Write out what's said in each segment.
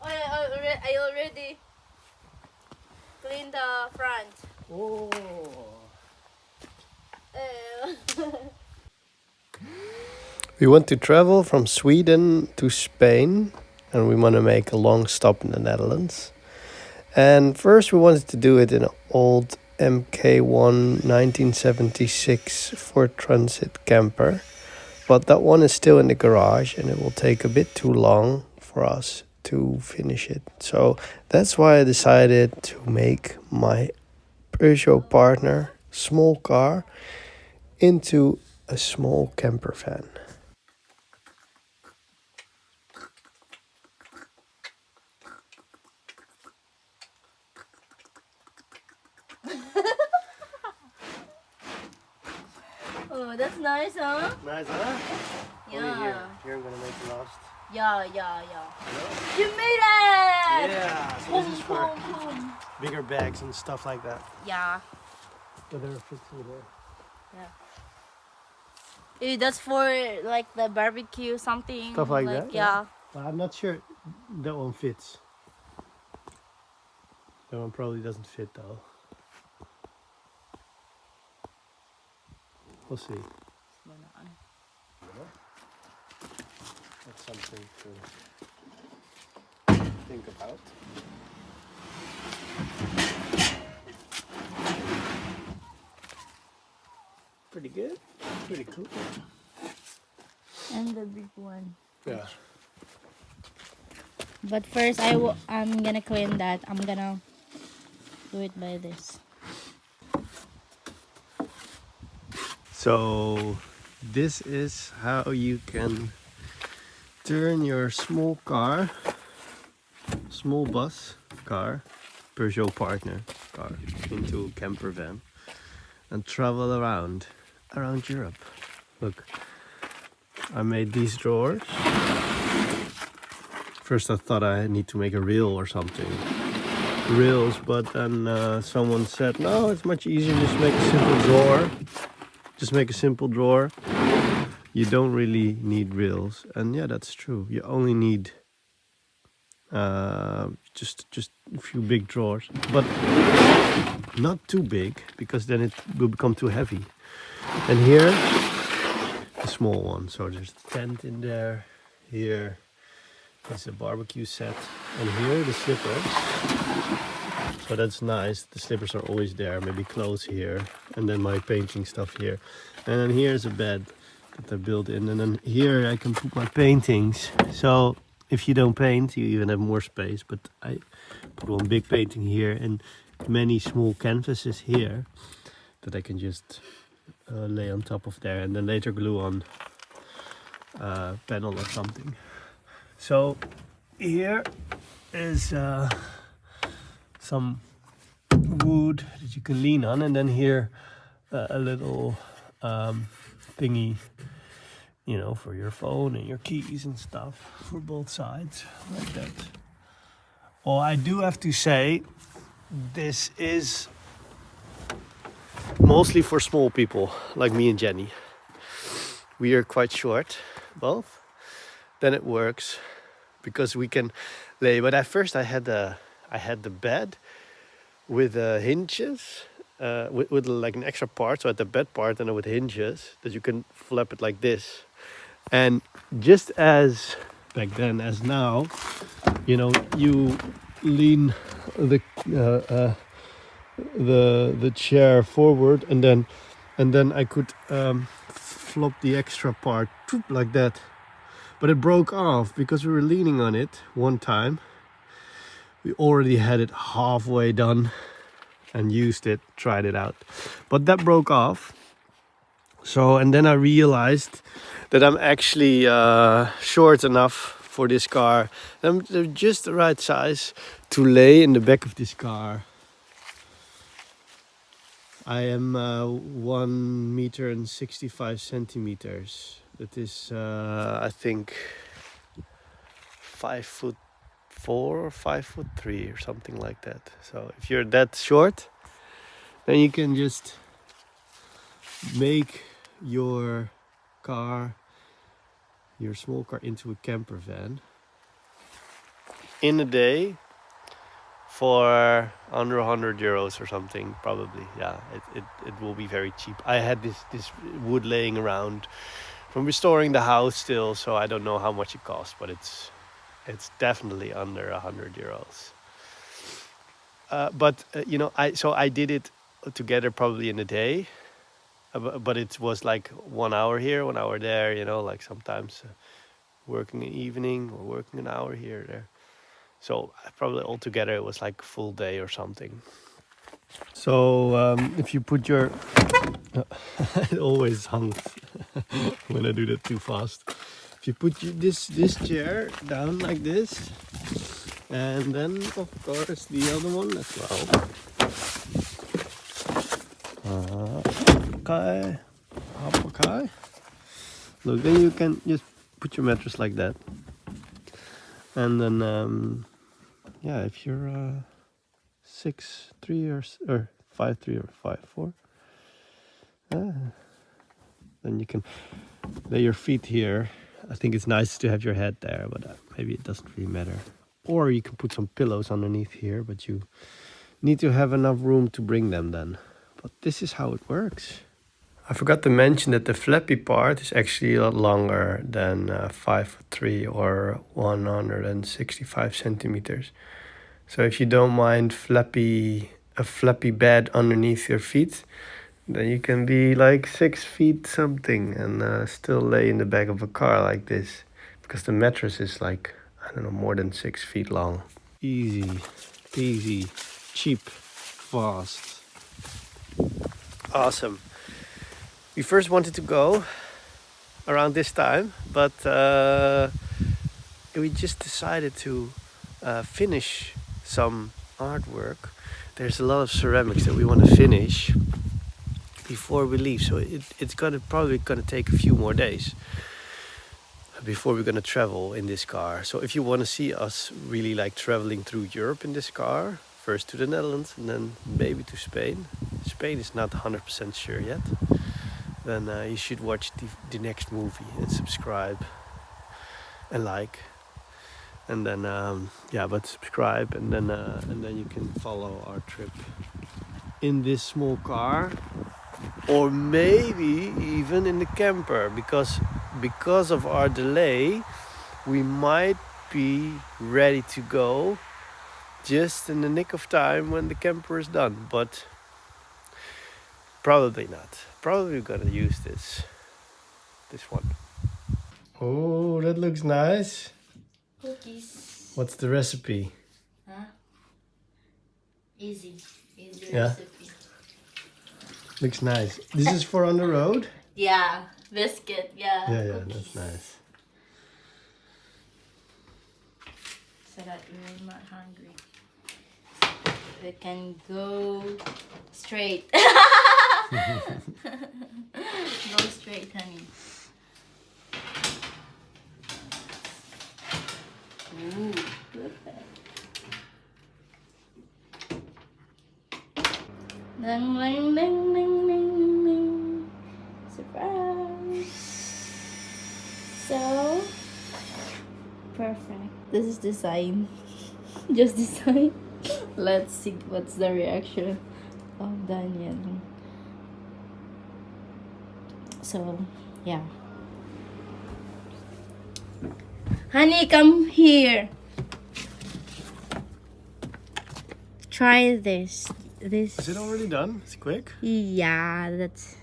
I already cleaned the front. Oh. We want to travel from Sweden to Spain, and we want to make a long stop in the Netherlands. And first we wanted to do it in an old MK1 1976 Ford Transit camper. But that one is still in the garage and it will take a bit too long for us to finish it. So that's why I decided to make my Peugeot partner small car into a small camper van. Oh, that's nice, huh? Nice, huh? Yeah. Here I'm gonna make the last. Yeah. You made it! Yeah, so Boom, this is for boom, boom. bigger bags and stuff like that. Yeah. But they're fit through there. That's for like the barbecue something. Stuff like that, Yeah. But I'm not sure that one fits. That one probably doesn't fit though. We'll see. That's something to think about. Pretty good. Pretty cool. And the big one. Yeah. But first I'm gonna clean that. I'm gonna do it by this. So this is how you can turn your small car, small bus car, Peugeot partner car into a camper van and travel around Europe. Look, I made these drawers. First I thought I need to make a reel or something. Reels, but then someone said, no, it's much easier, just make a simple drawer. Just make a simple drawer. You don't really need reels. And yeah, that's true. You only need just a few big drawers, but not too big because then it will become too heavy. And here, a small one. So there's a tent in there. Here is a barbecue set, and here the slippers. So that's nice. The slippers are always there. Maybe clothes here, and then my painting stuff here. And then here's a bed that I built in, and then here I can put my paintings. So if you don't paint, you even have more space. But I put one big painting here and many small canvases here that I can just lay on top of there, and then later glue on a panel or something. So here is some wood that you can lean on, and then here a little thingy, you know, for your phone and your keys and stuff for both sides, like that. Well, I do have to say, this is mostly for small people like me and Jenny. We are quite short, both. Then it works because we can lay. But at first I had the bed with hinges, with like an extra part, so at the bed part, and with hinges that you can flap it like this. And just as back then as now, you know, you lean the chair forward, and then I could flop the extra part like that. But it broke off because we were leaning on it one time. We already had it halfway done and used it, tried it out. But that broke off. So, and then I realized that I'm actually short enough for this car. I'm just the right size to lay in the back of this car. I am 1 meter and 65 centimeters. That is, I think, 5'4" or 5'3" or something like that. So if you're that short, then you can just make your car, your small car, into a camper van. in a day for under 100 euros or something, probably. Yeah, it will be very cheap. I had this wood laying around from restoring the house still, so I don't know how much it costs, but it's definitely under 100 euros. But I did it together probably in a day, but it was like 1 hour here, 1 hour there. Like sometimes working an evening or working an hour here or there. So probably altogether it was like a full day or something. So if you put your it always hunks when I do that too fast. If you put this chair down like this, and then of course the other one as well. Okay, okay. Look, then you can just put your mattress like that, and then yeah, if you're 6'3" or 5'3" or 5'4", then you can lay your feet here. I think it's nice to have your head there, but maybe it doesn't really matter. Or you can put some pillows underneath here, but you need to have enough room to bring them then. But this is how it works. I forgot to mention that the flappy part is actually a lot longer than 5'3" or 165 centimeters. So if you don't mind a flappy bed underneath your feet, then you can be like 6 feet something and still lay in the back of a car like this. Because the mattress is like, I don't know, more than 6 feet long. Easy, peasy, cheap, fast. Awesome. We first wanted to go around this time, but we just decided to finish some artwork. There's a lot of ceramics that we want to finish before we leave, so it's probably gonna take a few more days before we're gonna travel in this car. So if you want to see us really like traveling through Europe in this car, first to the Netherlands and then maybe to Spain. Spain is not 100% sure yet. Then you should watch the next movie and subscribe and like. And then but subscribe and then you can follow our trip in this small car, or maybe even in the camper, because of our delay we might be ready to go just in the nick of time when the camper is done, but probably not. Probably we're gonna use this one. Oh, that looks nice. Cookies. What's the recipe? Huh? Easy Yeah. recipe. Looks nice. This is for on the road? Yeah, biscuit. Yeah. Yeah, Cookies. that's nice. So that you're not hungry. We can go straight. Go straight, honey. Ooh, perfect. Ding, ding, ding, ding, ding, ding. Surprise. So perfect. This is design. Just design. Let's see what's the reaction of Daniel. So yeah. Honey, come here. Try this. This. Is it already done? It's quick. Yeah, that's.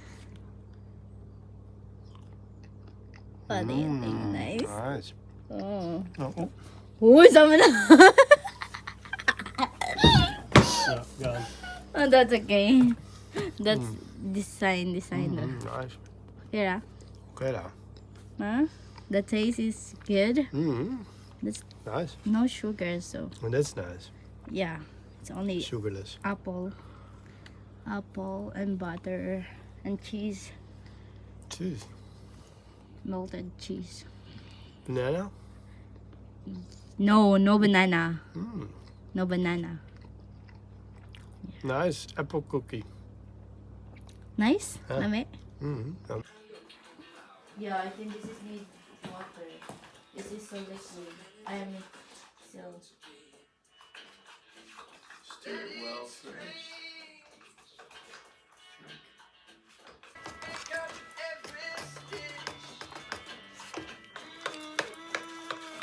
What do you think? Nice. Nice. Oh. Oh. Uy, sama na. Yeah, gone. Oh, that's okay. That's design. Nice. Yeah. Okay now. Huh? The taste is good. That's Nice. no sugar, so And that's nice. yeah. It's only Sugarless. apple and butter and cheese, Cheese. melted cheese. Banana? No banana. No banana. Nice. Apple cookie. Nice? Yeah. Lami? Mm-hmm. Yeah, I think this is need water. This is so liquid. I mean So Still well fresh.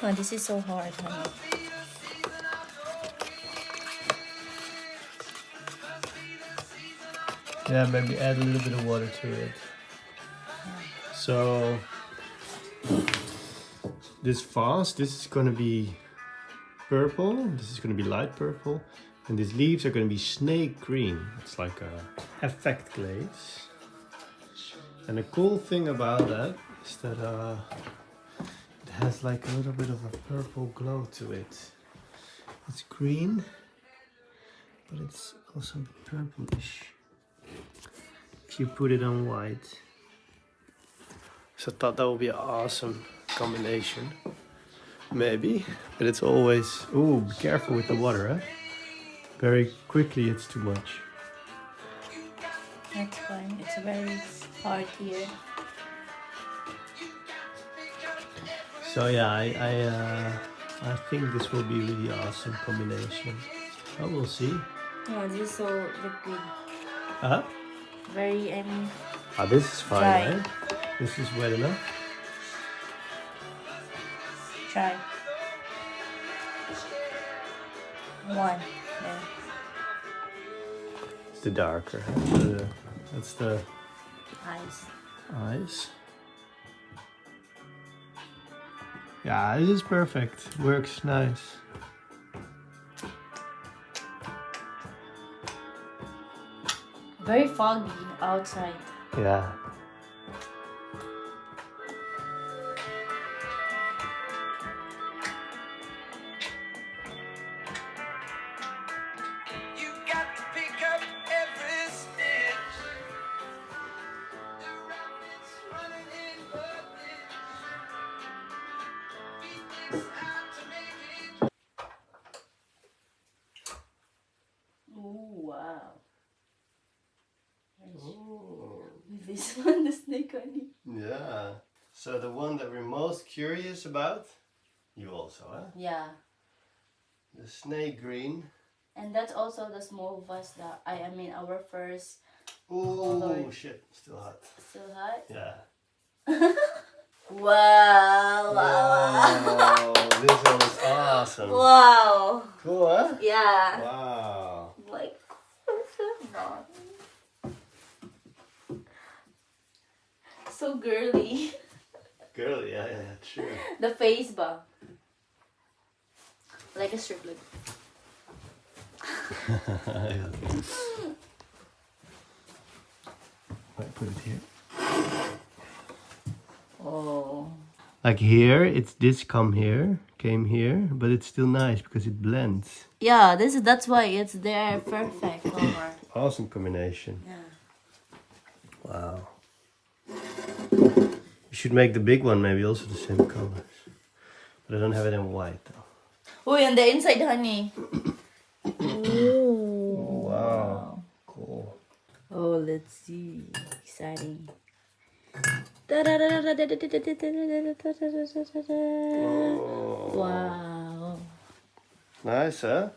oh, this is so hard, honey. Yeah, maybe add a little bit of water to it. So this vase, this is gonna be purple, this is gonna be light purple, and these leaves are gonna be snake green. It's like a effect glaze. And the cool thing about that is that it has like a little bit of a purple glow to it. It's green, but it's also purplish if you put it on white. So I thought that would be an awesome combination. Maybe, but it's always, ooh, be careful with the water, huh? Very quickly it's too much. That's fine. It's very hard here. So yeah, I think this will be really awesome combination. But we'll see. Oh, this is so liquid. Huh? Very, I mean, Ah, this is fine, dry. right? This is wet enough. Try. One. There. It's the darker. That's the Eyes. eyes. Yeah, this is perfect. Works nice. Very foggy outside. Yeah. Oh, wow. Oh. This one, the snake honey. Yeah. So the one that we're most curious about, you also, huh? Yeah. The snake green. And that's also the small vase that I mean our first. Oh Lord. shit, still hot. Still hot? Yeah. Wow. Wow, this one is awesome. Wow. Cool, huh? Yeah. Wow. Like, so girly. Girl, yeah, true. The face bar. Like a striplet. Yeah. Wait, put it here. Oh. Like here, it's this came here, but it's still nice because it blends. Yeah, that's why it's there perfect color. Awesome combination. Yeah. Wow. You should make the big one maybe also the same colors. But I don't have it in white though. Oh, and the inside, honey. Oh, wow. Cool. Oh, let's see. Exciting. Oh. Wow. Nice, huh?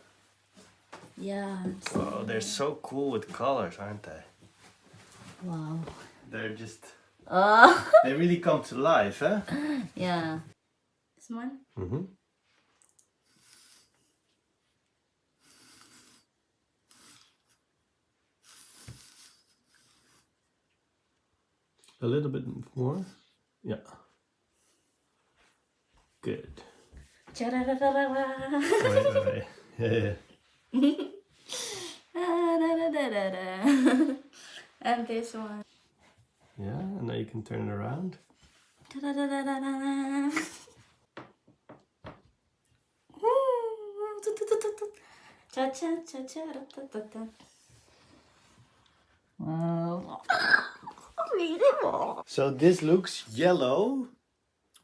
Yeah. Oh, they're so cool with colors, aren't they? Wow. They're just... Oh. They really come to life, huh? Yeah. This one? Mm-hmm. A little bit more. Yeah. Good. Wait. Yeah. And this one. Yeah, and now you can turn it around. Wow. So this looks yellow,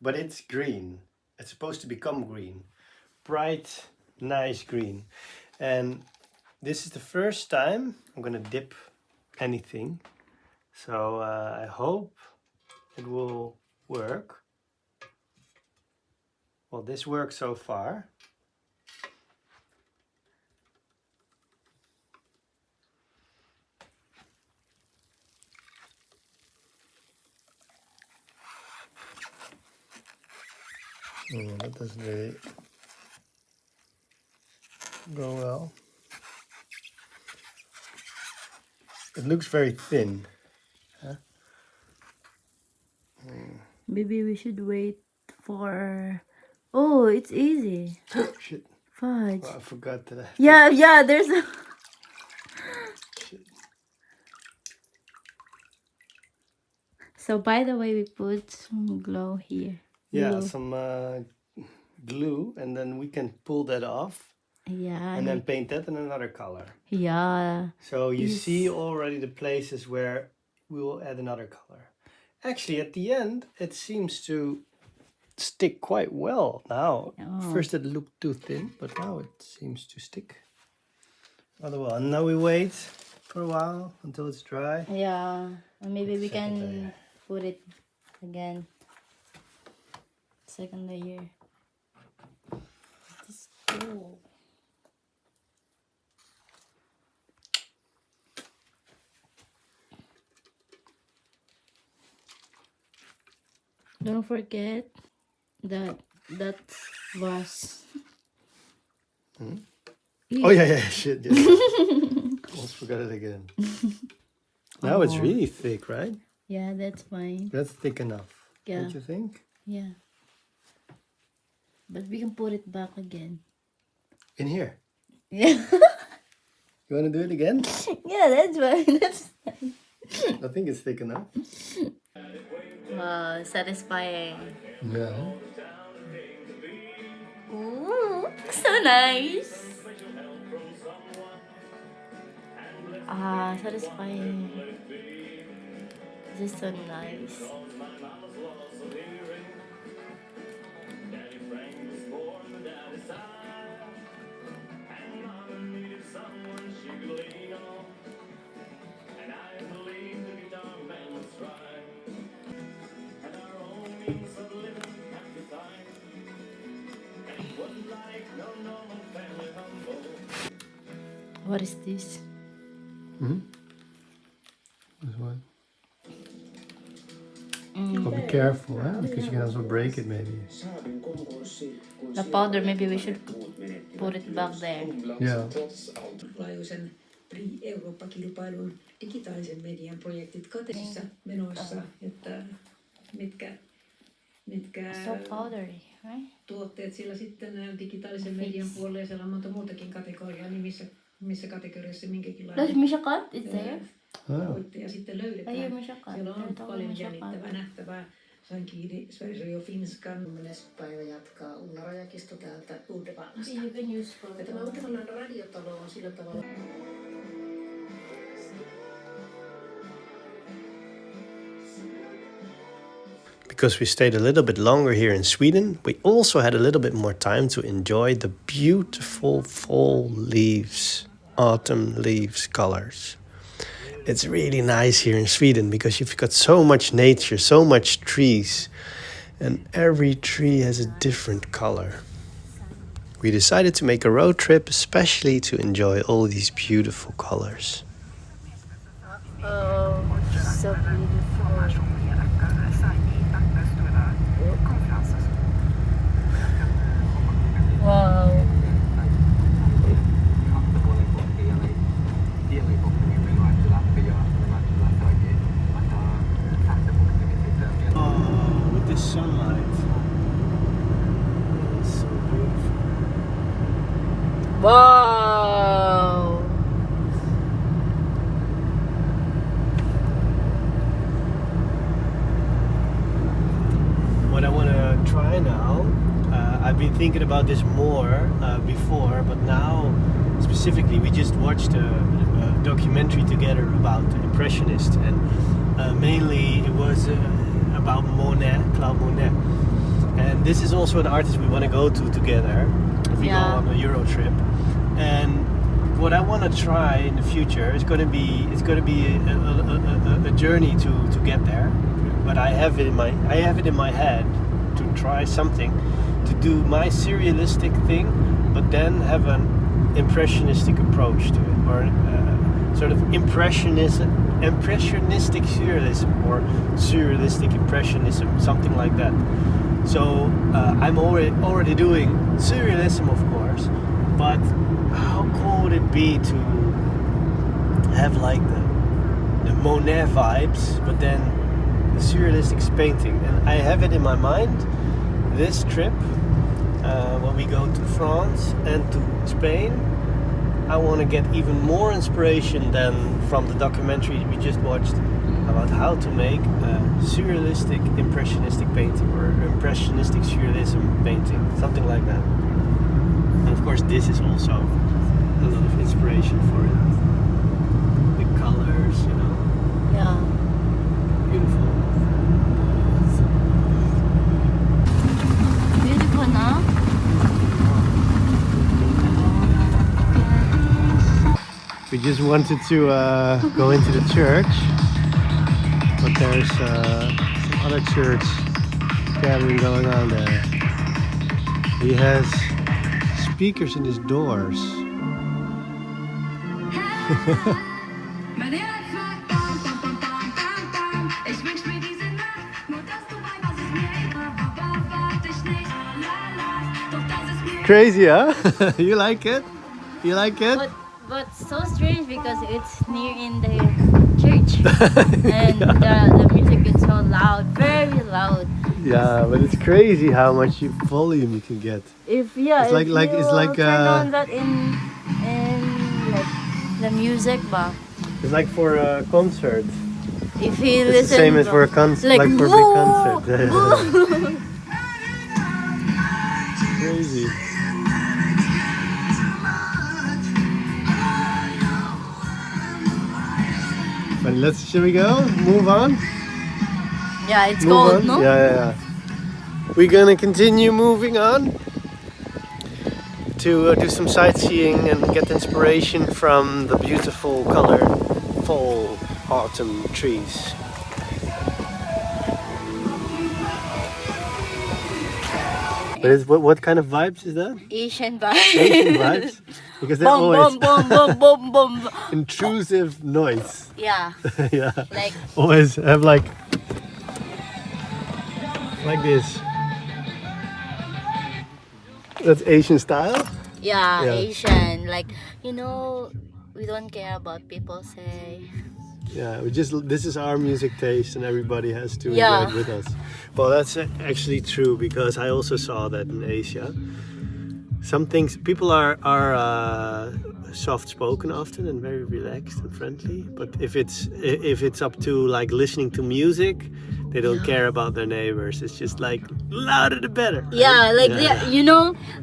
but it's green. It's supposed to become green. Bright, nice green. And this is the first time I'm gonna dip anything. So I hope it will work. Well, this works so far. Oh, that doesn't really go well. It looks very thin. Huh? Maybe we should wait for... Oh, it's easy. Shit. Fudge. Oh, I forgot that. Yeah, there's a... Shit. So by the way, we put some glow here. Yeah, Glue. some glue, and then we can pull that off Yeah. and then paint that in another color. Yeah. So you see already the places where we will add another color. Actually, at the end, it seems to stick quite well now. Oh. First it looked too thin, but now it seems to stick rather well. And now we wait for a while until it's dry. Yeah. And maybe we Second can layer. put it again. Second layer. This is cool. Don't forget that was. Oh yeah, shit. Yeah. Almost forgot it again. Now it's really thick, right? Yeah, that's fine. That's thick enough. Yeah. Don't you think? Yeah. But we can put it back again. In here. Yeah. You want to do it again? Yeah, that's fine. That's fine. I think it's thick enough. Wow, satisfying. Yeah. Ooh, so nice. Ah, satisfying. This is so nice. What is this? This one. But be careful, huh? Because you can also break it maybe. The powder, maybe we should put it back there. Yeah. Laajuisen Eurooppa-kilpailun digitaalisen median projektit kateissa menossa, että mitkä So powdery, right? tuotteet sillä sitten digitaalisen median puolella ja siellä on monta muutakin kategoriaa, niin missä kategoriassa minkäkinlainen Does Misha cut? It's there? voittaja sitten löydetään. Ai, Misha cut. Siellä on There paljon Misha cut. jännittävää nähtävää. Sain kiinni Sverige Finskan. 10. päivä jatkaa Ulla Rajakisto täältä Uudevallasta. You can use for Ja tämä Uudevallan radiotalo on sillä tavalla... Because we stayed a little bit longer here in Sweden, we also had a little bit more time to enjoy the beautiful fall leaves, autumn leaves colors. It's really nice here in Sweden because you've got so much nature, so much trees, and every tree has a different color. We decided to make a road trip especially to enjoy all these beautiful colors. Oh, so beautiful. Wow. Oh, with the sunlight. It's so beautiful. Wow. What I want to try now, I've been thinking about this more before, but now specifically we just watched a documentary together about the Impressionists, and mainly it was about Monet, Claude Monet. And this is also an artist we want to go to together if we go on a Euro trip. And what I want to try in the future is going to be a journey to get there. But I have it in my head to try something, to do my surrealistic thing, but then have an impressionistic approach to it, or sort of impressionistic surrealism, or surrealistic impressionism, something like that. So I'm already doing surrealism, of course, but how cool would it be to have like the Monet vibes, but then the surrealistic painting? And I have it in my mind this trip when we go to France and to Spain. I want to get even more inspiration than from the documentary we just watched about how to make a surrealistic impressionistic painting, or impressionistic surrealism painting, something like that. And of course this is also a lot of inspiration for it. The colors, you know. Yeah. Beautiful. Beautiful, no? We just wanted to go into the church, but there's some other church gathering going on there. He has speakers in his doors. Crazy, huh? You like it? You like it? But so strange because it's near in the church and the music is so loud, very loud. Yeah, but it's crazy how much volume you can get. If It's like turn on that in like the music bar. it's like for a concert. If he It's listens, the same as for a concert, like for a big concert. Crazy. But shall we go? Move on? Yeah, it's Move cold, on? no? Yeah. We're gonna continue moving on to do some sightseeing and get inspiration from the beautiful colored fall autumn trees. But what kind of vibes is that? Asian vibes. Asian vibes? Because they're Boom, always boom, boom, boom, boom, boom. intrusive noise. Yeah, Yeah. like Always have like this. That's Asian style? yeah, Yeah. Asian. Like, we don't care about people say. Yeah, this is our music taste and everybody has to Yeah. enjoy it with us. Well, that's actually true, because I also saw that in Asia. Some things, people are soft spoken often and very relaxed and friendly, but if it's up to like listening to music, they don't care about their neighbors. It's just like louder the better. Right? Yeah, like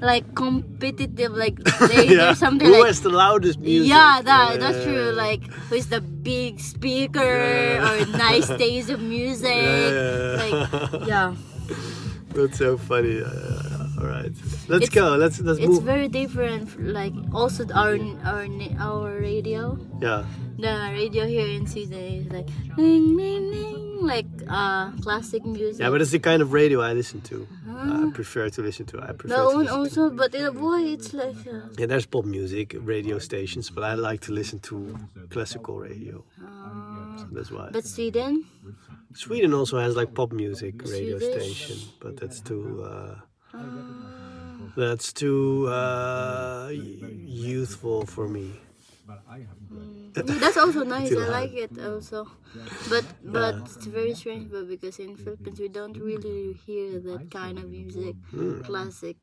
like competitive. Like there's something Who like has the loudest music? yeah, that's true. Like who's the big speaker or nice taste of music? Like yeah. That's so funny. All right, let's go. Let's It's move. very different. Like also our radio. Yeah. The radio here in Sweden is like ding ding ding, like classic music. Yeah, but it's the kind of radio I listen to. I prefer to listen to. I prefer That to one listen also, but in a boy, it's like Yeah, there's pop music radio stations, but I like to listen to classical radio. So that's why. but Sweden, Sweden also has like pop music radio Swedish. station, but that's too youthful for me. that's also nice. Too I loud. like it also, but it's very strange. But because in Philippines we don't really hear that kind of music, classic.